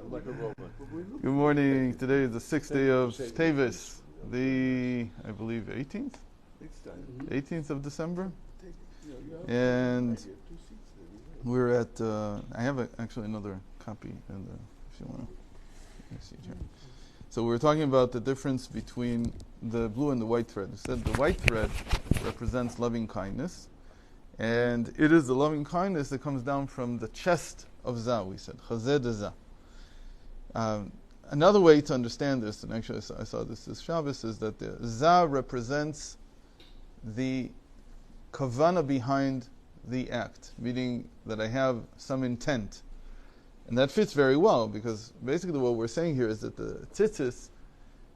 Like a robot. Good morning. Today is the 6th day of Tevis, I believe, 18th? 18th of December. And we're at, I have actually another copy if you want to see it here. So we're talking about the difference between the blue and the white thread. We said the white thread represents loving kindness, and it is the loving kindness that comes down from the chest of Zah, we said, Chazed Zah. Another way to understand this, and actually I saw this Shabbos, is that the Zah represents the kavana behind the act, meaning that I have some intent. And that fits very well, because basically what we're saying here is that the Tzitzit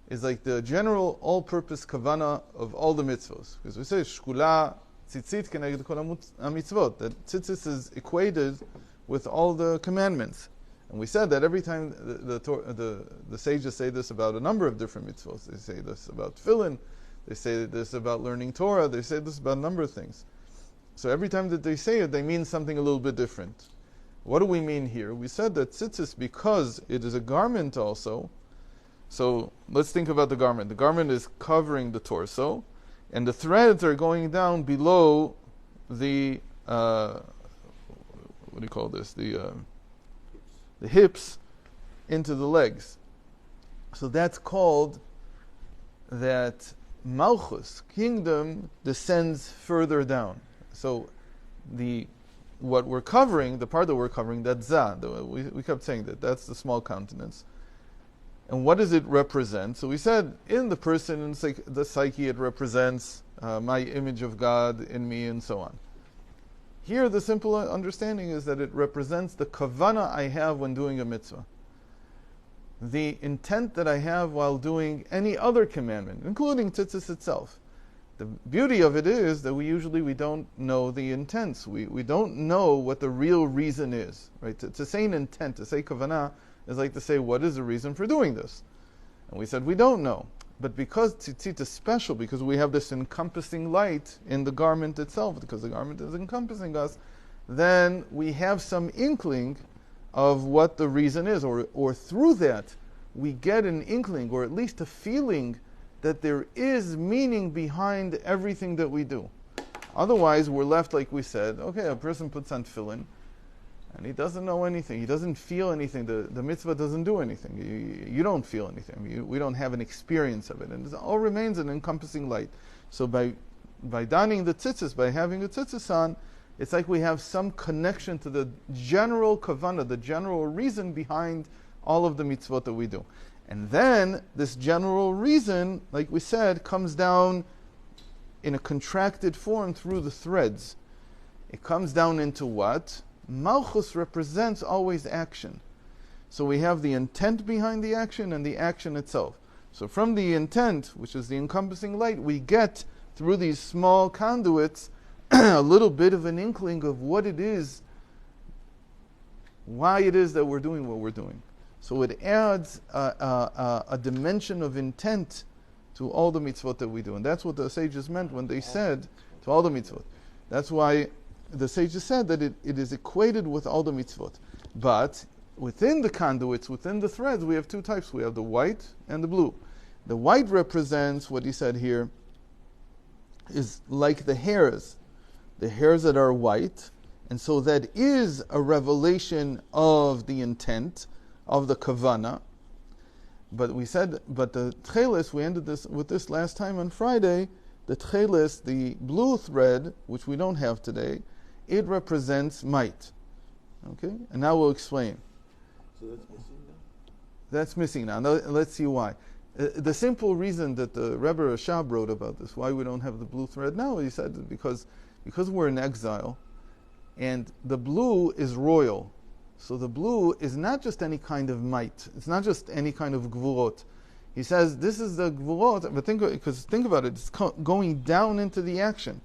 is like the general all-purpose kavana of all the mitzvos. Because we say, Shkula Tzitzit keneged kol mitzvot, that Tzitzit is equated with all the commandments. And we said that every time the sages say this about a number of different mitzvos. They say this about tefillin, they say this about learning Torah, they say this about a number of things. So every time that they say it, they mean something a little bit different. What do we mean here? We said that tzitzis, because it is a garment also, so let's think about the garment. The garment is covering the torso, and the threads are going down below the, what do you call this? The hips into the legs. So that's called that Malchus, kingdom, descends further down. So what we're covering, the part that we're covering, that's Zah. We kept saying that's the small countenance. And what does it represent? So we said in the person, in the psyche, it represents my image of God in me and so on. Here, the simple understanding is that it represents the kavana I have when doing a mitzvah. The intent that I have while doing any other commandment, including tzitzis itself. The beauty of it is that we don't know the intents. We don't know what the real reason is. Right? To say an intent, to say kavana, is like to say, what is the reason for doing this? And we said we don't know. But because tzitzit is special, because we have this encompassing light in the garment itself, because the garment is encompassing us, then we have some inkling of what the reason is, or through that we get an inkling, or at least a feeling that there is meaning behind everything that we do. Otherwise, we're left, like we said, okay, a person puts on tefillin, and he doesn't know anything. He doesn't feel anything. The mitzvah doesn't do anything. You don't feel anything. We don't have an experience of it. And it all remains an encompassing light. So by donning the tzitzis, by having the tzitzis on, it's like we have some connection to the general kavanah, the general reason behind all of the mitzvot that we do. And then this general reason, like we said, comes down in a contracted form through the threads. It comes down into what? Malchus represents always action. So we have the intent behind the action and the action itself. So from the intent, which is the encompassing light, we get, through these small conduits, a little bit of an inkling of what it is, why it is that we're doing what we're doing. So it adds a dimension of intent to all the mitzvot that we do. And that's what the sages meant when they said, to all the mitzvot. That's why the sages said that it is equated with all the mitzvot. But within the conduits, within the threads, we have two types. We have the white and the blue. The white represents, what he said here, is like the hairs that are white. And so that is a revelation of the intent, of the kavana. But we said, but the Techelet, we ended with this last time on Friday, the Techelet, the blue thread, which we don't have today, it represents might. Okay? And now we'll explain. So that's missing now? That's missing now. Let's see why. The simple reason that the Rebbe Rashab wrote about this, why we don't have the blue thread now, he said that because we're in exile, and the blue is royal. So the blue is not just any kind of might. It's not just any kind of gvurot. He says this is the gvurot, but think about it, it's going down into the action.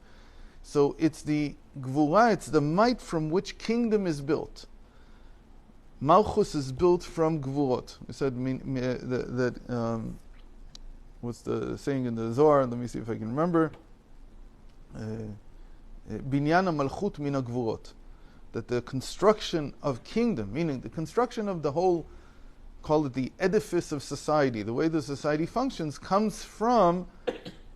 So it's the gvura, it's the might from which kingdom is built. Malchus is built from gvurot. We said that what's the saying in the Zohar? Let me see if I can remember. Binyan malchut min gvurot. That the construction of kingdom, meaning the construction of the whole call it the edifice of society, the way the society functions, comes from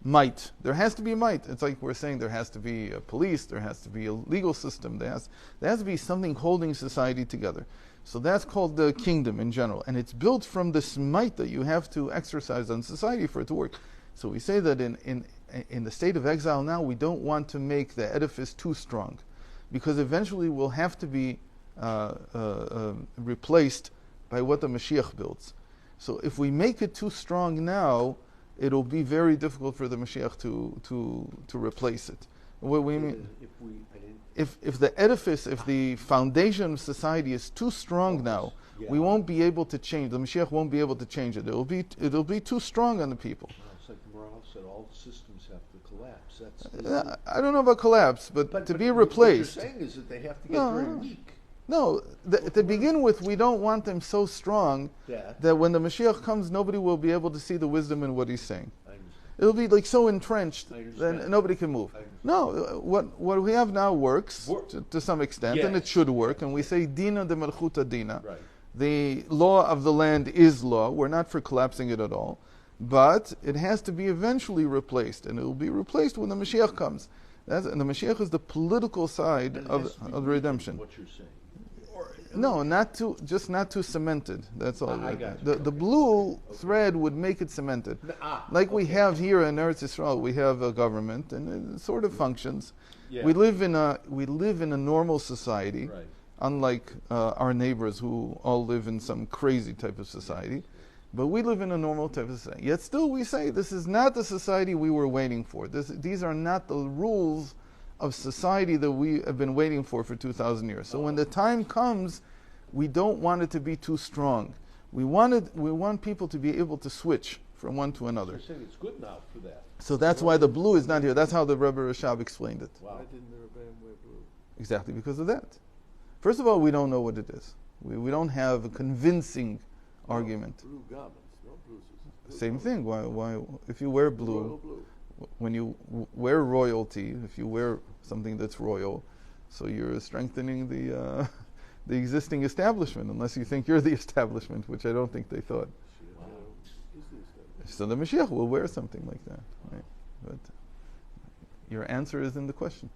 might. There has to be might. It's like we're saying there has to be a police, there has to be a legal system, there has to be something holding society together. So that's called the kingdom in general. And it's built from this might that you have to exercise on society for it to work. So we say that in the state of exile now, we don't want to make the edifice too strong, because eventually we'll have to be replaced by what the Mashiach builds. So if we make it too strong now, it'll be very difficult for the Mashiach to replace it. What we mean, if the edifice, if the foundation of society is too strong now, we won't be able to change. The Mashiach won't be able to change it. It'll be too strong on the people. It's like Morale said, all systems have to collapse. I don't know about collapse, but to be replaced. What you're saying is that they have to get very weak. No, to begin with, we don't want them so strong that when the Mashiach comes, nobody will be able to see the wisdom in what he's saying. It'll be like so entrenched that nobody can move. No, what we have now works to some extent, and it should work. And we say Dina de Malchuta Dina. Right. The law of the land is law. We're not for collapsing it at all. But it has to be eventually replaced, and it will be replaced when the Mashiach comes. And the Mashiach is the political side of redemption. What you're saying. No, not too cemented. That's all. The blue thread would make it cemented. We have here in Eretz Yisrael, we have a government, and it sort of functions. Yeah. We live in a normal society, right. Unlike our neighbors who all live in some crazy type of society. But we live in a normal type of society. Yet still, we say this is not the society we were waiting for. These are not the rules of society that we have been waiting for 2,000 years. So when the time comes, we don't want it to be too strong. We want people to be able to switch from one to another. You're saying it's good now for that. So that's why the blue is not here. That's how the Rebbe Rashab explained it. Wow. Why didn't the Rebbe wear blue? Exactly because of that. First of all, we don't know what it is. We don't have a convincing argument. Blue garments, no blue. Same thing. Why? If you wear blue, when you wear royalty, if you wear something that's royal, so you're strengthening the existing establishment, unless you think you're the establishment, which I don't think they thought. Wow. So the Mashiach will wear something like that, right? But your answer is in the question.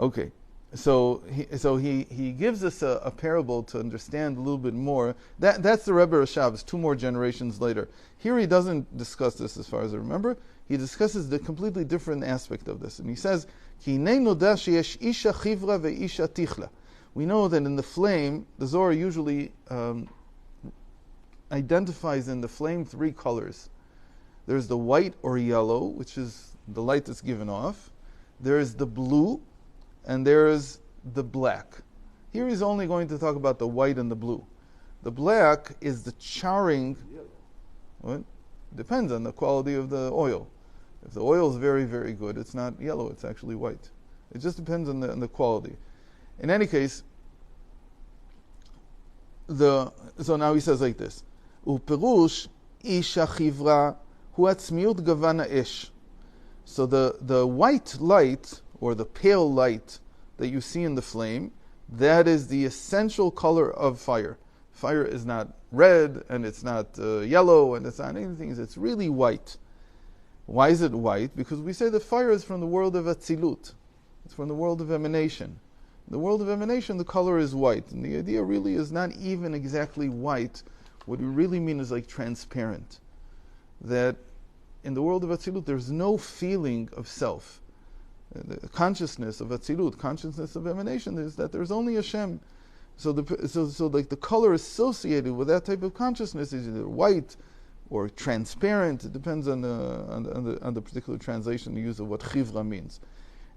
Okay, so he gives us a parable to understand a little bit more. That's the Rebbe Rashab's 2 more generations later. Here he doesn't discuss this as far as I remember. He discusses the completely different aspect of this. And he says, we know that in the flame, the Zohar usually identifies in the flame 3 colors. There's the white or yellow, which is the light that's given off. There's the blue, and there's the black. Here he's only going to talk about the white and the blue. The black is the charring. What? Depends on the quality of the oil. If the oil is very, very good, it's not yellow, it's actually white. It just depends on the quality. In any case, so now he says like this: Uperush isha chivra hu atzmiut gavan ha'esh. So the white light, or the pale light that you see in the flame, that is the essential color of fire. Fire is not red, and it's not yellow, and it's not anything. It's really white. Why is it white? Because we say the fire is from the world of Atzilut. It's from the world of emanation. In the world of emanation, the color is white. And the idea really is not even exactly white. What we really mean is like transparent. That in the world of Atzilut, there's no feeling of self. The consciousness of Atzilut, consciousness of emanation, is that there's only Hashem. So like the color associated with that type of consciousness is either white or transparent. It depends on the particular translation, the use of what chivra means.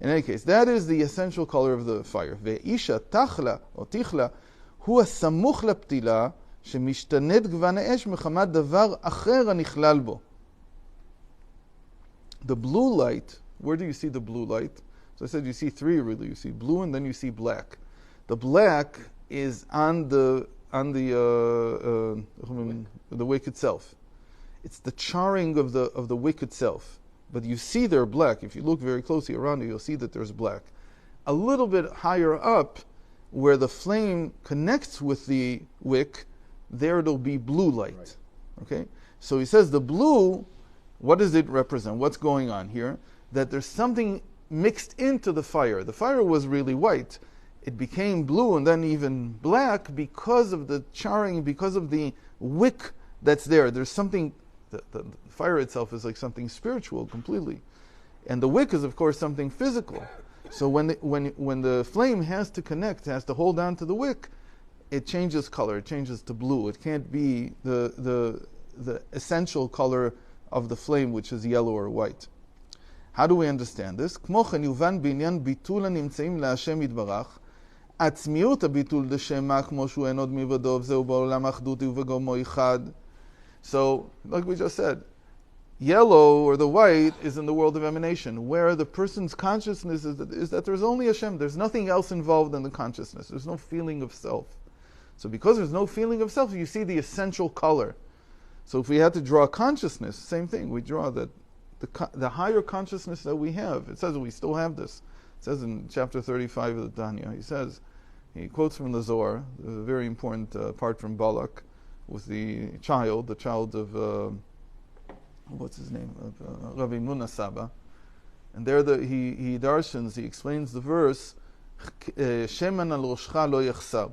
In any case, that is the essential color of the fire. Ve'isha tachla or tichla hu samuch laptila shemishtaned gvan ha'esh mechamad davar acher hanichlal bo. The blue light. Where do you see the blue light? So I said you see 3 really. You see blue and then you see black. The black is on the wick itself. It's the charring of the wick itself. But you see they're black. If you look very closely around it, you'll see that there's black. A little bit higher up, where the flame connects with the wick, there it'll be blue light. Right. Okay? So he says the blue, what does it represent? What's going on here? That there's something mixed into the fire. The fire was really white. It became blue and then even black because of the charring, because of the wick that's there. There's something, the fire itself is like something spiritual completely. And the wick is, of course, something physical. So when the flame has to connect, has to hold on to the wick, it changes color. It changes to blue. It can't be the essential color of the flame, which is yellow or white. How do we understand this? כמו כן יובן בעניין ביטול הנמצאים להשם יתברך, עצמיות הביטול דשמה כמו שהוא אין עוד מלבדו, וזהו בעולם האחדות ובגומו אחד. So, like we just said, yellow or the white is in the world of emanation, where the person's consciousness is that there's only Hashem. There's nothing else involved in the consciousness. There's no feeling of self. So because there's no feeling of self, you see the essential color. So if we had to draw consciousness, same thing. We draw that the higher consciousness that we have. It says we still have this. It says in chapter 35 of the Tanya, he quotes from the Zohar, a very important part from Balak, with the child of, what's his name? Rabbi Munna Saba. And there he darshans, he explains the verse, Sheman al roshcha lo yachsar.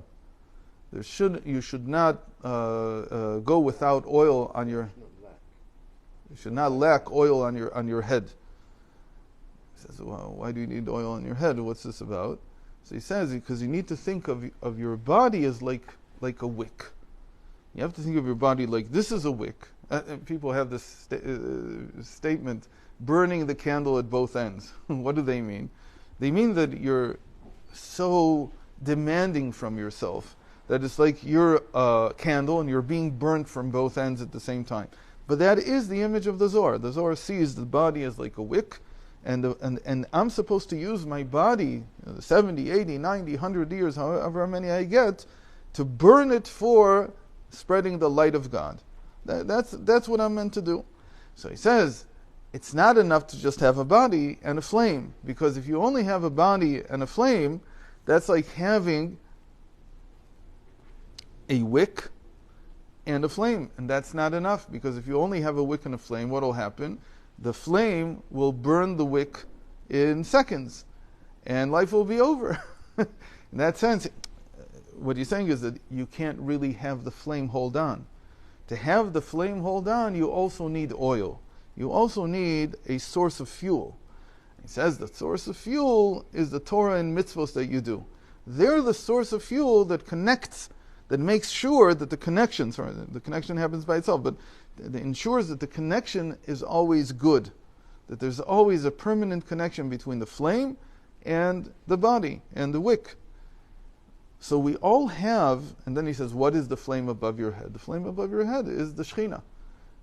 You should not go without oil on your. You should not lack oil on your head. He says, well, why do you need oil on your head? What's this about? So he says, because you need to think of your body as like a wick. You have to think of your body like this is a wick. People have this statement, burning the candle at both ends. What do they mean? They mean that you're so demanding from yourself that it's like you're a candle and you're being burnt from both ends at the same time. But that is the image of the Zohar. The Zohar sees the body as like a wick, and I'm supposed to use my body, 70, 80, 90, 100 years, however many I get, to burn it for spreading the light of God. That's what I'm meant to do. So he says, it's not enough to just have a body and a flame, because if you only have a body and a flame, that's like having a wick and a flame, and that's not enough, because if you only have a wick and a flame, what will happen? The flame will burn the wick in seconds, and life will be over. In that sense, what he's saying is that you can't really have the flame hold on. To have the flame hold on, you also need oil. You also need a source of fuel. He says the source of fuel is the Torah and mitzvos that you do. They're the source of fuel that connects, that makes sure that the connection happens by itself, but it ensures that the connection is always good, that there's always a permanent connection between the flame and the body and the wick. So we all have, and then he says, what is the flame above your head? The flame above your head is the Shekhinah.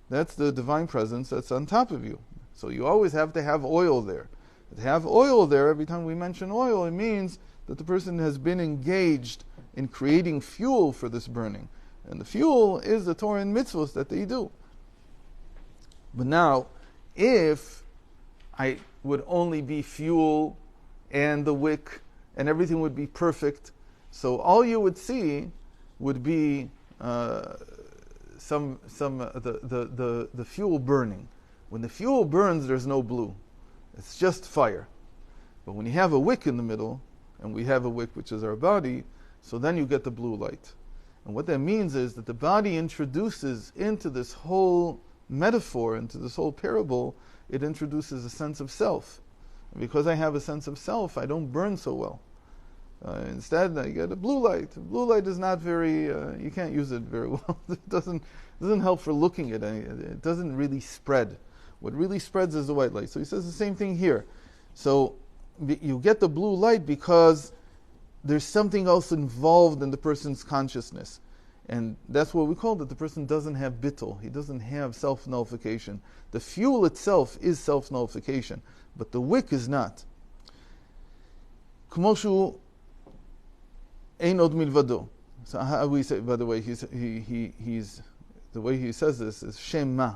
That's the divine presence that's on top of you. So you always have to have oil there. To have oil there, every time we mention oil, it means that the person has been engaged in creating fuel for this burning. And the fuel is the Torah and mitzvos that they do. But now, if I would only be fuel and the wick and everything would be perfect, so all you would see would be the fuel burning. When the fuel burns, there's no blue. It's just fire. But when you have a wick in the middle, and we have a wick which is our body, so then you get the blue light. And what that means is that the body introduces into this whole metaphor, into this whole parable, it introduces a sense of self. And because I have a sense of self, I don't burn so well. Instead, I get a blue light. Blue light is not very, you can't use it very well. It doesn't help for looking at it. It doesn't really spread. What really spreads is the white light. So he says the same thing here. So you get the blue light because there's something else involved in the person's consciousness. And that's what we call that the person doesn't have bittul. He doesn't have self-nullification. The fuel itself is self-nullification, but the wick is not. K'moshu ein od milvado. So how we say, by the way, he's the way he says this is Shema.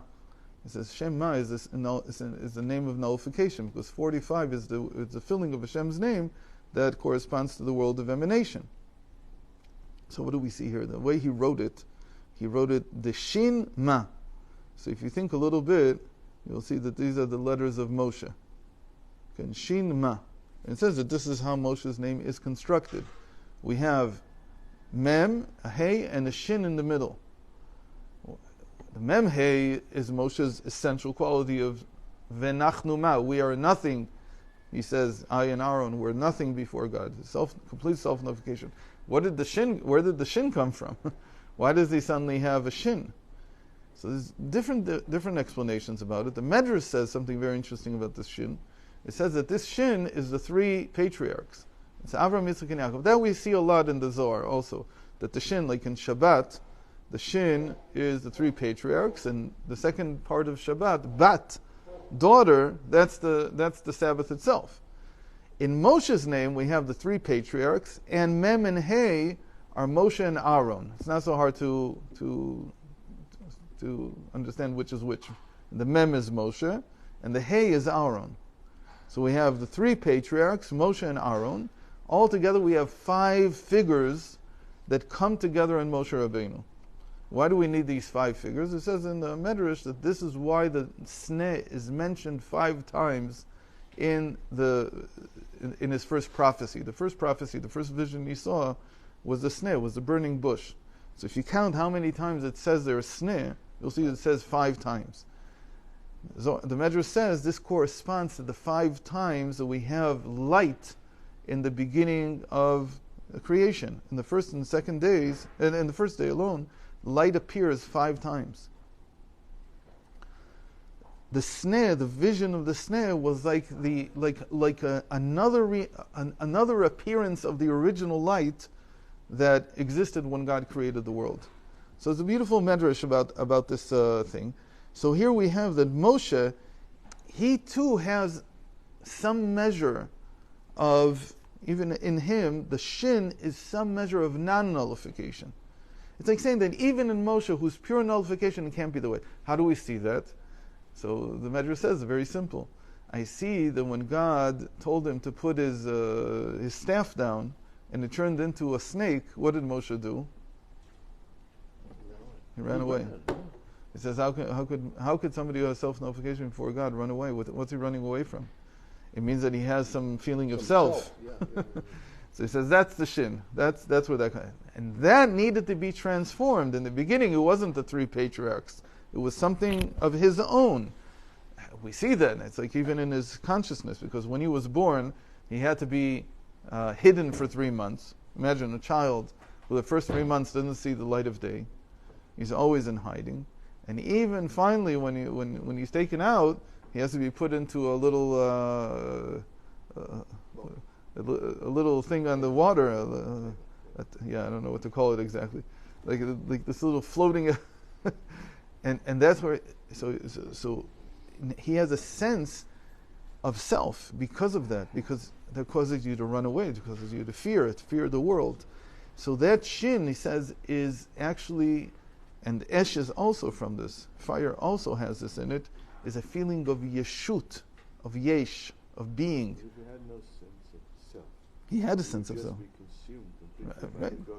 He says Shema is the name of nullification, because 45 is the filling of Hashem's name that corresponds to the world of emanation. So what do we see here? The way he wrote it he wrote it the Shin Ma. So if you think a little bit, you'll see that these are the letters of Moshe. Okay, Shin Ma. And it says that this is how Moshe's name is constructed. We have Mem, a Hey, and a Shin in the middle. The Mem Hey is Moshe's essential quality of Venachnu Ma. We are nothing. He says, I and Aaron, we're nothing before God. Complete self-nullification. Where did the Shin come from? Why does he suddenly have a Shin? So there's different explanations about it. The Medrash says something very interesting about this Shin. It says that this Shin is the three patriarchs. It's Avraham, Yitzchak, and Yaakov. That we see a lot in the Zohar also. That the Shin, like in Shabbat, the Shin is the three patriarchs, and the second part of Shabbat, Bat, daughter, that's the Sabbath itself. In Moshe's name, we have the three patriarchs, and Mem and Hey are Moshe and Aaron. It's not so hard to understand which is which. The Mem is Moshe, and the Hey is Aaron. So we have the three patriarchs, Moshe and Aaron. All together we have 5 figures that come together in Moshe Rabbeinu. Why do we need these 5 figures? It says in the Medrash that this is why the Sneh is mentioned 5 times in his first prophecy. The first prophecy, the first vision he saw was the Sneh, was the burning bush. So if you count how many times it says there's Sneh, you'll see it says 5 times. So the Medrash says this corresponds to the 5 times that we have light in the beginning of creation. In the first and second days, and in the first day alone, light appears 5 times. The Sneh, the vision of the Sneh, was like another appearance of the original light that existed when God created the world. So it's a beautiful medrash about this thing. So here we have that Moshe, he too has some measure of, even in him, the Shin is some measure of non-nullification. It's like saying that even in Moshe, whose pure nullification can't be the way. How do we see that? So the Medrash says, very simple. I see that when God told him to put his staff down, and it turned into a snake, what did Moshe do? He ran away. He says, how could somebody who has self-nullification before God run away? What's he running away from? It means that he has some feeling of self. Yeah. So he says, that's the Shin. That's where that comes. And that needed to be transformed. In the beginning, it wasn't the 3 patriarchs. It was something of his own. We see that. It's like even in his consciousness, because when he was born, he had to be hidden for 3 months. Imagine a child who the first 3 months doesn't see the light of day. He's always in hiding. And even finally, when he's taken out, he has to be put into a little thing on the water. I don't know what to call it exactly. Like this little floating, and that's where. So he has a sense of self because of that. Because that causes you to run away. It causes you to fear the world. So that Shin, he says, is actually, and Esh is also from this. Fire also has this in it. Is a feeling of yeshut, of yesh, of being. If he had no sense of self, he had a sense of self. Be consumed completely. Right. There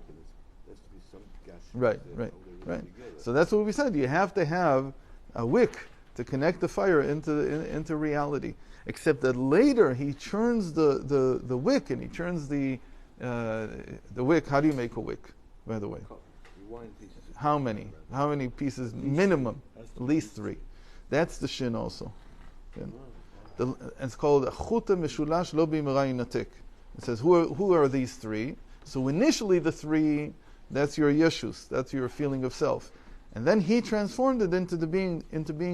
has to be some gas. Right. So that's what we said. You have to have a wick to connect the fire into reality. Except that later he turns the wick, and he turns the wick. How do you make a wick, by the way? How many? How many pieces? Minimum. At least 3. That's the Shin also. Yeah. It's called Chuta Meshulash Lo B'Mira Yinatek. It says, who are these 3? So initially the 3, that's your Yeshus, that's your feeling of self. And then he transformed it into being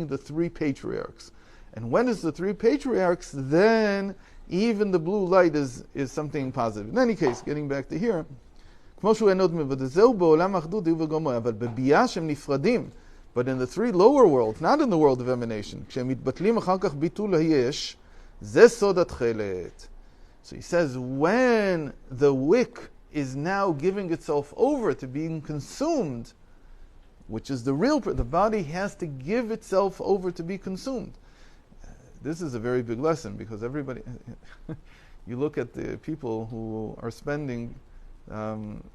the 3 patriarchs. And when it's the 3 patriarchs, then even the blue light is something positive. In any case, getting back to here, but in the 3 lower worlds, not in the world of emanation, so he says, when the wick is now giving itself over to being consumed, which is the body has to give itself over to be consumed. This is a very big lesson, because everybody, you look at the people who are spending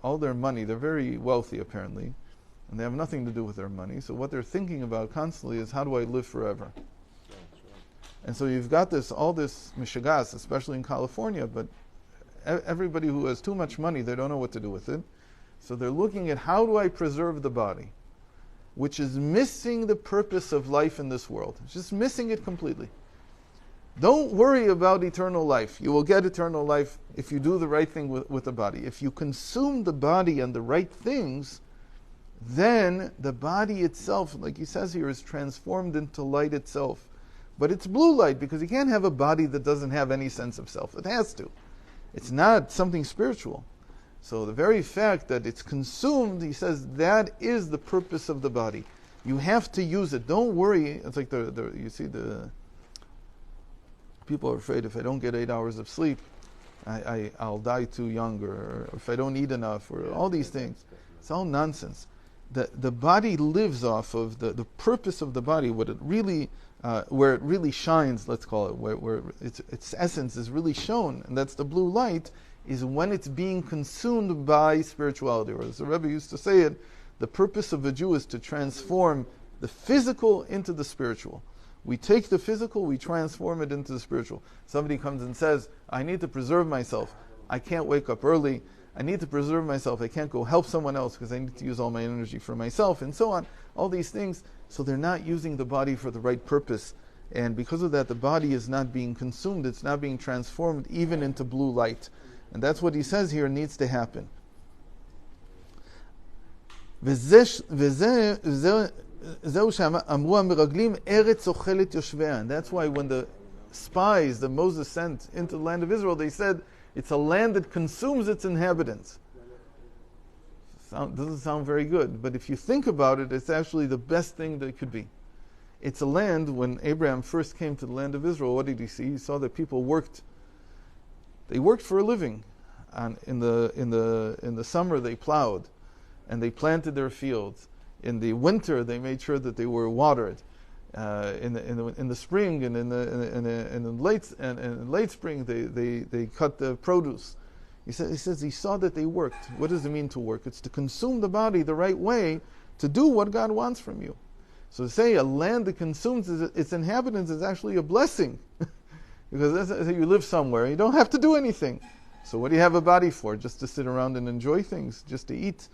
all their money, they're very wealthy apparently, and they have nothing to do with their money. So what they're thinking about constantly is, how do I live forever? That's right. And so you've got all this mishagas, especially in California, but everybody who has too much money, they don't know what to do with it. So they're looking at, how do I preserve the body? Which is missing the purpose of life in this world. It's just missing it completely. Don't worry about eternal life. You will get eternal life if you do the right thing with the body. If you consume the body and the right things, then the body itself, like he says here, is transformed into light itself. But it's blue light, because you can't have a body that doesn't have any sense of self. It has to. It's not something spiritual. So the very fact that it's consumed, he says, that is the purpose of the body. You have to use it. Don't worry. It's like you see the people are afraid, if I don't get 8 hours of sleep, I'll die too young, or if I don't eat enough, or all these things. It's all nonsense. The body lives off of the purpose of the body, what it really, where it really shines, let's call it, where its essence is really shown, and that's the blue light, is when it's being consumed by spirituality. Or as the Rebbe used to say it, the purpose of a Jew is to transform the physical into the spiritual. We take the physical, we transform it into the spiritual. Somebody comes and says, I need to preserve myself. I can't wake up early. I need to preserve myself. I can't go help someone else because I need to use all my energy for myself, and so on. All these things. So they're not using the body for the right purpose. And because of that, the body is not being consumed. It's not being transformed even into blue light. And that's what he says here needs to happen. And that's why when the spies that Moses sent into the land of Israel, they said, it's a land that consumes its inhabitants. Doesn't sound very good, but if you think about it, it's actually the best thing that it could be. It's a land, when Abraham first came to the land of Israel, what did he see? He saw that people worked. They worked for a living. And in the summer they plowed, and they planted their fields. In the winter they made sure that they were watered. In the spring and in the late spring they cut the produce. He says he saw that they worked. What does it mean to work? It's to consume the body the right way to do what God wants from you. So to say a land that consumes its inhabitants is actually a blessing. Because that's, you live somewhere, you don't have to do anything. So what do you have a body for? Just to sit around and enjoy things, just to eat?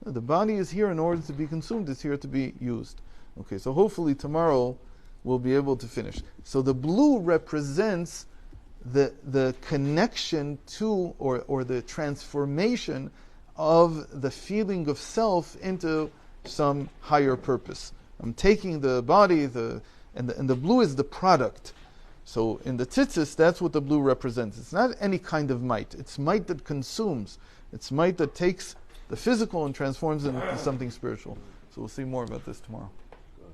No, the body is here in order to be consumed, it's here to be used. Okay, so hopefully tomorrow we'll be able to finish. So the blue represents the connection to, or the transformation of the feeling of self into some higher purpose. I'm taking the body, and the blue is the product. So in the Tzitzit, that's what the blue represents. It's not any kind of might. It's might that consumes. It's might that takes the physical and transforms it into something spiritual. So we'll see more about this tomorrow.